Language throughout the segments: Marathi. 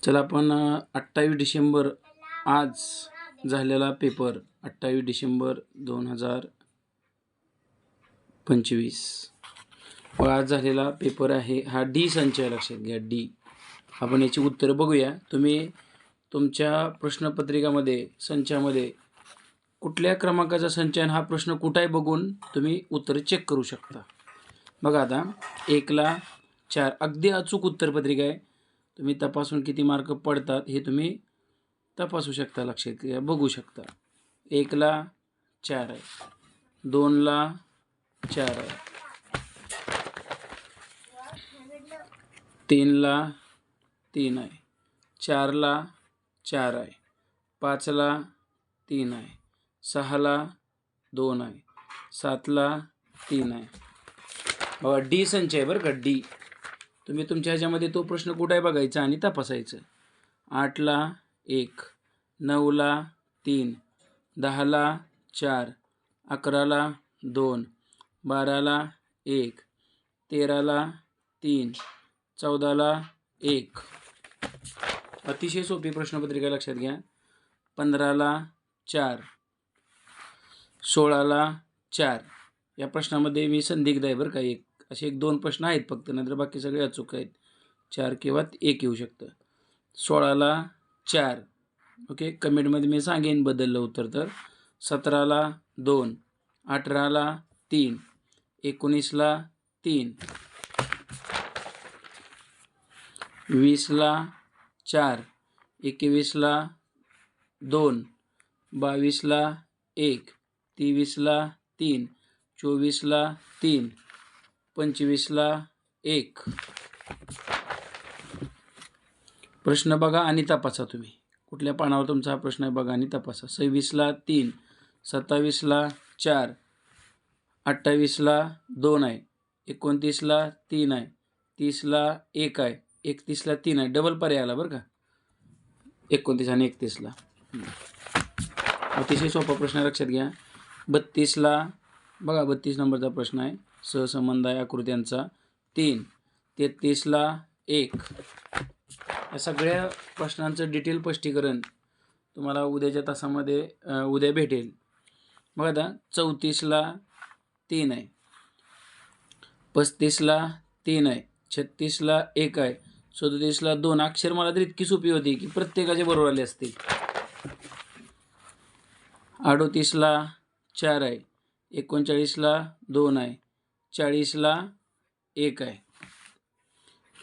चला आपण 28 डिसेंबर आज झालेला पेपर 28 डिसेंबर 2025 आज झालेला पेपर आहे हा डी संच आहे, लक्षात घ्या डी. आपण याची उत्तरं बघूया. तुम्ही तुमच्या प्रश्नपत्रिकामध्ये संचामध्ये कुठल्या क्रमांकाचा संच आहे हा प्रश्न कुठे आहे बघून तुम्ही उत्तर चेक करू शकता. बघा आता 1 ला 4 अगदी अचूक उत्तरपत्रिका आहे. तुम्ही तपासून किती मार्क पडतात हे तुम्ही तपासू शकता, लक्षात घ्या, बघू शकता. 1 ला 4 आहे, 2 ला 4 आहे, 3 ला 3 आहे, 4 ला 4 आहे, 5 ला 3 आहे, 6 ला 2 आहे, 7 ला 3 आहे. बघा डी संच आहे बरं का डी. तुम्ही तुमच्या ह्याच्यामध्ये तो प्रश्न कुठे आहे बघायचा आणि तपासायचं. 8 ला 1, 9 ला 3, 10 ला 4, 11 ला 2, 12 ला 1, 13 ला 3, 14 ला 1. अतिशय सोपी प्रश्नपत्रिका, लक्षात घ्या. 15 ला 4, 16 ला 4. या प्रश्नामध्ये मी संदिग्ध आहे बरं का. असे 1-2 प्रश्न आहेत फक्त, नंतर बाकी सगळे अचूक आहेत. 4 किंवा 1 येऊ शकतं. 16 ला 4. ओके, कमेंटमध्ये मी सांगेन बदललं उत्तर तर. 17 ला 2, 18 ला 3, 19 ला 3, 20 ला 4, 21 ला 2, 22 ला 1, 23 ला 3, 24 ला 3, 25 ला 1. प्रश्न बघा आणि तपासा. तुम्ही कुठल्या पानावर तुमचा हा प्रश्न आहे बघा आणि तपासा. 26 ला 3, 27 ला 4, 28 ला 2 आहे, 29 ला 3 आहे, 30 ला 1 आहे, 31 ला 3 आहे. डबल पर्याय आला बरं का, 29 आणि 31 ला. अतिशय सोपा प्रश्न, लक्षात घ्या. 32 ला बघा, 32 नंबरचा प्रश्न आहे. सहसंबंध आहे आकृत्यांचा 3. 33 ला 1. या सगळ्या प्रश्नांचं डिटेल स्पष्टीकरण तुम्हाला उद्याच्या तासामध्ये उद्या भेटेल. बघा आता 34 ला 3 आहे, 35 ला 3 आहे, 36 ला 1 आहे, 37 ला 2. अक्षर मला तर इतकी सोपी होती की प्रत्येकाचे बरोबर आले असतील. 38 ला 4 आहे, 39 ला 2 आहे, 40 ला 1 आहे,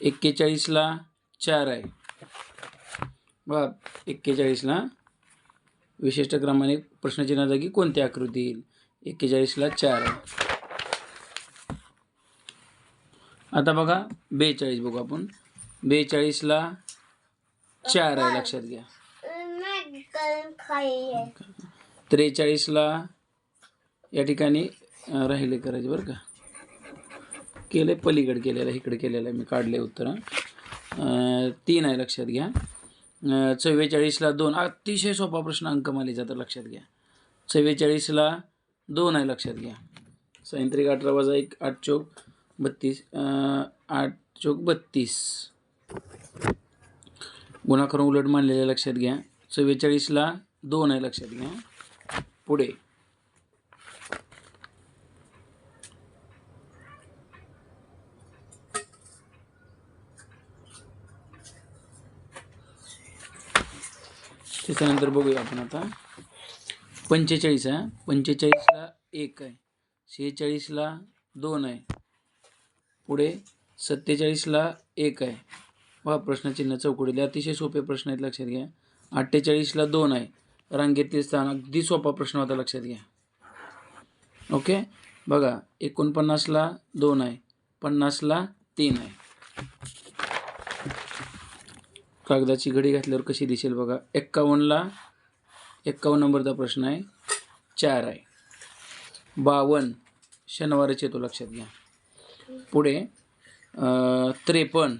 41 ला 4 आहे. बघा 41 ला विशिष्ट क्रमाने प्रश्नचिन्ह जागी कोणती आकृती येईल. 41 ला 4 आहे. आता बघा 42 बघू आपण. 42 ला 4 आहे, लक्षात घ्या. 43 ला या ठिकाणी राहिले करायचे बरं का. केले पलीकडे केलेलं, इकडे केलेलं आहे मी, काढले उत्तर. 3 आहे, लक्षात घ्या. 44 ला 2. अतिशय सोपा प्रश्न, अंकमालीचा, तर लक्षात घ्या. 44 ला 2 आहे, लक्षात घ्या. 37 18 वजा 1 8 चौक 32, 8 चौक 32. गुणा करून उलट मानलेले, लक्षात घ्या. 44 ला 2 आहे, लक्षात घ्या. पुढे त्याच्यानंतर बघूया आपण आता 45 आहे. 45 ला 1 आहे, 46 ला 2 आहे. पुढे 47 ला 1 आहे. वा प्रश्नचिन्ह चौकटीले अतिशय सोपे प्रश्न आहेत, लक्षात घ्या. 48 ला 2 आहे, रांगेतील स्थान. अगदी सोपा प्रश्न होता, लक्षात घ्या. ओके, बघा 49 ला 2 आहे, 50 ला 3 आहे. कागदाची घडी घातल्यावर कशी दिसेल बघा. 51 नंबरचा प्रश्न आहे, 4 आहे. 52 शनिवारच येतो, लक्षात घ्या. पुढे 53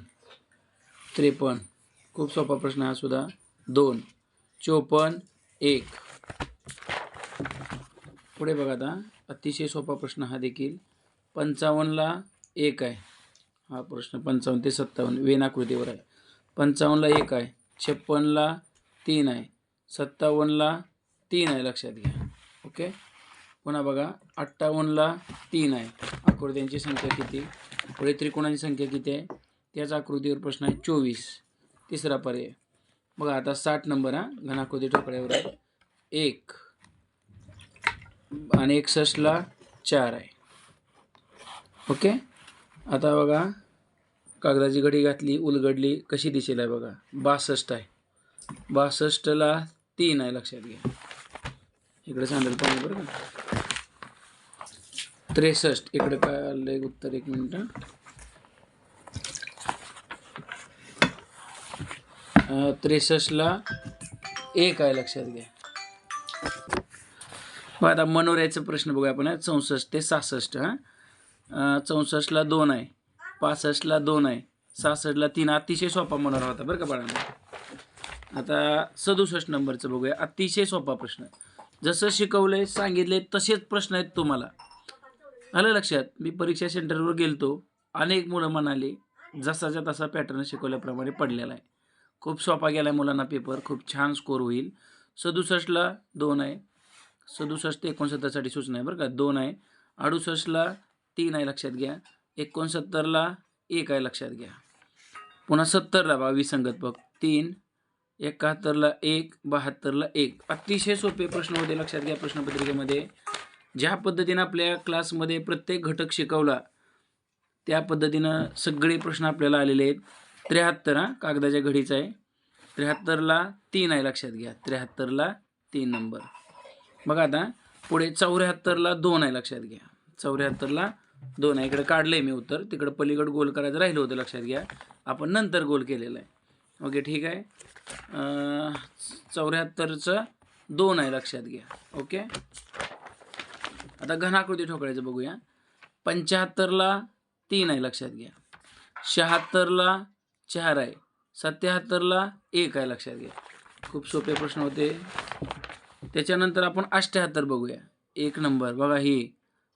खूप सोपा प्रश्न हा सुद्धा, 2. 54 1. पुढे बघा आता अतिशय सोपा प्रश्न हा देखील. 55 ला 1 आहे हा प्रश्न. 55 ते 57 वेन आकृतीवर आहे. 55 ला 1 आहे, 56ला 3 आहे, 57ला 3 आहे, लक्षात घ्या. ओके. पुन्हा बघा 58ला 3 आहे. आकृत्यांची संख्या किती? पुढे त्रिकोणाची संख्या किती आहे? त्याच आकृतीवर प्रश्न आहे 24. तिसरा पर्याय बघा. आता 60 नंबर घनाकृती ठोकळ्यावर आहे 1 आणि 61ला 4 आहे. ओके. आता बघा कागदाची घडी घातली, उलगडली, कशी दिसेल आहे बघा. 62 आहे, 62ला 3 आहे, लक्षात घ्या. इकडे सांडेल पाणी बरं का. 63 इकडे काय आलं उत्तर? 1 मिनिट. 63ला 1 आहे, लक्षात घ्या. मग आता मनोऱ्याचा प्रश्न बघूया आपण. 64 ते 66. 64ला 2 आहे, 65ला 2 आहे, 66ला 3. अतिशय सोपा मनोरा होता बरं का बाळांनो. आता 67 नंबरचं बघूया. अतिशय सोपा प्रश्न. जसं शिकवलंय सांगितले तसेच प्रश्न आहेत तुम्हाला. आलं लक्षात? मी परीक्षा सेंटरवर गेलतो, अनेक मुलं म्हणाले जसाच्या तसा पॅटर्न शिकवल्याप्रमाणे पडलेला आहे. खूप सोपा गेला आहे मुलांना पेपर. खूप छान स्कोर होईल. 67ला 2 आहे, 67 ते 69साठी सूचना आहे बरं का. 2 आहे. 68ला 3 आहे, लक्षात घ्या. 69ला 1 आहे, लक्षात घ्या. पुन्हा 70ला बघा विसंगत बघ 3, 71ला 1, 72ला 1. अतिशय सोपे प्रश्न होते, लक्षात घ्या. प्रश्नपत्रिकेमध्ये ज्या पद्धतीनं आपल्या क्लासमध्ये प्रत्येक घटक शिकवला त्या पद्धतीनं सगळे प्रश्न आपल्याला आलेले आहेत. 73 कागदाच्या घडीचा आहे. 73ला 3 आहे, लक्षात घ्या. 73ला 3 नंबर. बघा आता पुढे 74ला 2 आहे, लक्षात घ्या. 74ला 2 आहे. इकडे काढलंय मी उत्तर, तिकडे पलीकडे गोल करायचं राहिलं होतं, लक्षात घ्या. आपण नंतर गोल केलेलं आहे. ओके, ठीक आहे. 74चं 2 आहे, लक्षात घ्या. ओके. आता घनाकृती ठोकळ्याचं बघूया. 75ला 3 आहे, लक्षात घ्या. 76ला 4 आहे, 77ला 1 आहे, लक्षात घ्या. खूप सोपे प्रश्न होते. त्याच्यानंतर आपण 78 बघूया. 1 नंबर बघा. ही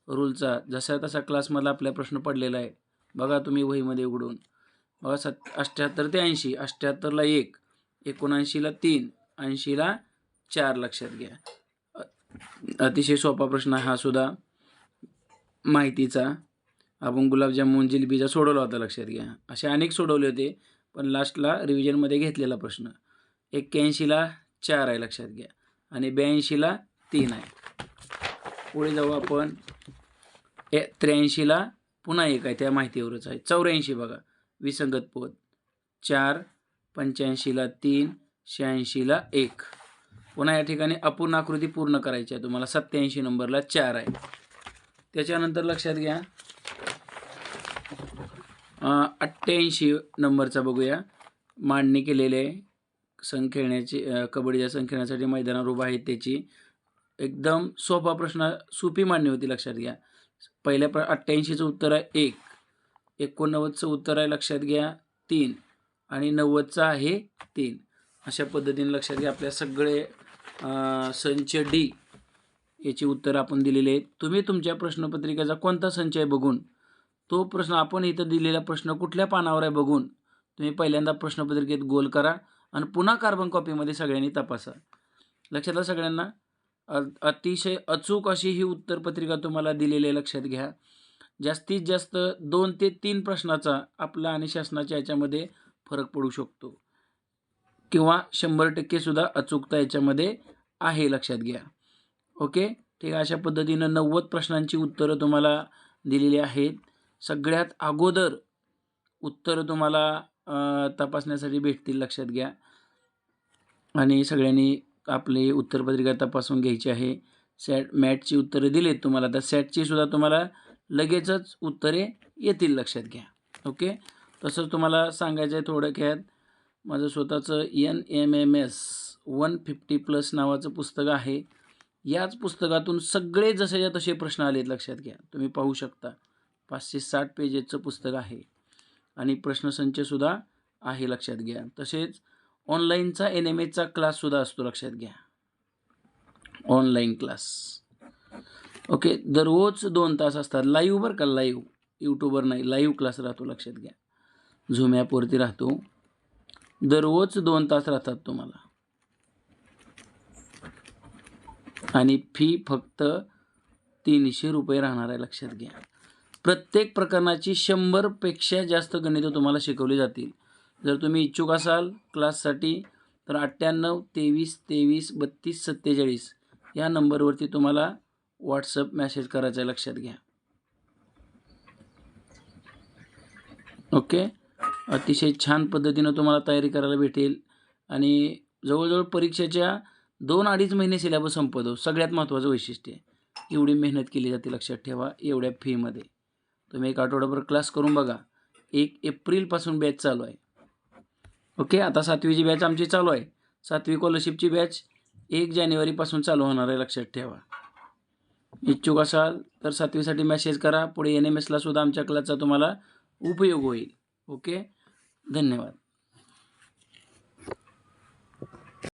रूलचा जसा तसा क्लासमधला आपला प्रश्न पडलेला आहे. बघा तुम्ही वहीमध्ये उघडून बघा. 78 ते 80. 78ला 1, 79ला 3, 80ला 4, लक्षात घ्या. अतिशय सोपा प्रश्न हा सुद्धा माहितीचा. आपण गुलाबजामुन जिलेबीचा सोडवला होता, लक्षात घ्या. असे अनेक सोडवले होते, पण लास्टला रिव्हिजनमध्ये घेतलेला प्रश्न. 81ला 4 आहे, लक्षात घ्या. आणि 82ला 3 आहे. पुढे जाऊ आपण. 83ला पुन्हा 1 आहे, त्या माहितीवरच आहे. 84 बघा विसंगत पद 4, 85ला 3, 86ला 1. पुन्हा या ठिकाणी अपूर्ण आकृती पूर्ण करायची आहे तुम्हाला. 87 नंबरला 4 आहे. त्याच्यानंतर लक्षात घ्या 88 नंबरचा बघूया. मांडणी केलेले खेळण्याची कबड्डीच्या संघ खेळण्यासाठी मैदानावर उभा आहे त्याची एकदम सोपा प्रश्न, सोपी मांडणी होती, लक्षात घ्या. पहिल्या 88चं उत्तर आहे 1, 89चं उत्तर आहे, लक्षात घ्या 3, आणि 90चं आहे 3. अशा पद्धतीने लक्षात घ्या. आपल्या सगळे संच डी याची उत्तर आपण दिलेले आहेत. तुम्ही तुमच्या प्रश्नपत्रिकेचा कोणता संच आहे बघून तो प्रश्न, आपण इथं दिलेला प्रश्न कुठल्या पानावर आहे बघून तुम्ही पहिल्यांदा प्रश्नपत्रिकेत गोल करा आणि पुन्हा कार्बन कॉपीमध्ये सगळ्यांनी तपासा. लक्षात आलं सगळ्यांना? अतिशय अचूक अशी ही उत्तरपत्रिका तुम्हाला दिलेली आहे, लक्षात घ्या. जास्तीत जास्त 2 ते 3 प्रश्नाचा आपला आणि शासनाच्या याच्यामध्ये फरक पडू शकतो, किंवा 100% सुद्धा अचूकता याच्यामध्ये आहे, लक्षात घ्या. ओके, ठीक आहे. अशा पद्धतीनं 90 प्रश्नांची उत्तरं तुम्हाला दिलेली आहेत. सगळ्यात अगोदर उत्तरं तुम्हाला तपासण्यासाठी भेटतील, लक्षात घ्या. आणि सगळ्यांनी आपली उत्तरपत्रिका तपासून घ्यायची आहे. मॅटची उत्तरं दिलीत तुम्हाला, तर सॅटची सुद्धा तुम्हाला लगेचच उत्तरे येतील, लक्षात घ्या. ओके. तसंच तुम्हाला सांगायचं आहे थोडक्यात, माझं स्वतःचं NMMS 150+ नावाचं पुस्तक आहे. याच पुस्तकातून सगळे जसेच्या तसे प्रश्न आलेत, लक्षात घ्या. तुम्ही पाहू शकता. 560 पेजेसचं पुस्तक आहे आणि प्रश्नसंचसुद्धा आहे, लक्षात घ्या. तसेच ऑनलाईनचा NMSचा क्लाससुद्धा असतो, लक्षात घ्या. Online class. ओके. दररोज 2 तास असतात लाईव्ह बरं का. लाईव्ह यूट्यूबवर नाही, लाईव्ह क्लास राहतो, लक्षात घ्या. झूम ॲपवरती राहतो. दररोज 2 तास राहतात तुम्हाला आणि फी फक्त 300 रुपये राहणार आहे, लक्षात घ्या. प्रत्येक प्रकरणाची 100 पेक्षा जास्त गणितं तुम्हाला शिकवली जातील. जर तुम्ही इच्छुक असाल क्लाससाठी तर 98 23 23 32 47 या नंबरवरती तुम्हाला व्हॉट्सअप मेसेज करायचा आहे, लक्षात घ्या. ओके. अतिशय छान पद्धतीनं तुम्हाला तयारी करायला भेटेल आणि जवळजवळ परीक्षेच्या 2-2.5 महिने सिलेबस संपवतो. सगळ्यात महत्त्वाचं वैशिष्ट्य एवढी मेहनत केली जाते, लक्षात ठेवा. एवढ्या फीमध्ये तुम्ही एक आठवडाभर क्लास करून बघा. 1 एप्रिलपासून बॅच चालू आहे. ओके. आता 7वीची बॅच आमची चालू आहे. 7वी स्कॉलरशिपची बॅच 1 जानेवारीपासून चालू होणार आहे, लक्षात ठेवा. इच्छुक असाल तर 7वीसाठी मेसेज करा. पुढे NMSला सुद्धा आमच्या क्लासचा तुम्हाला उपयोग होईल. ओके. धन्यवाद.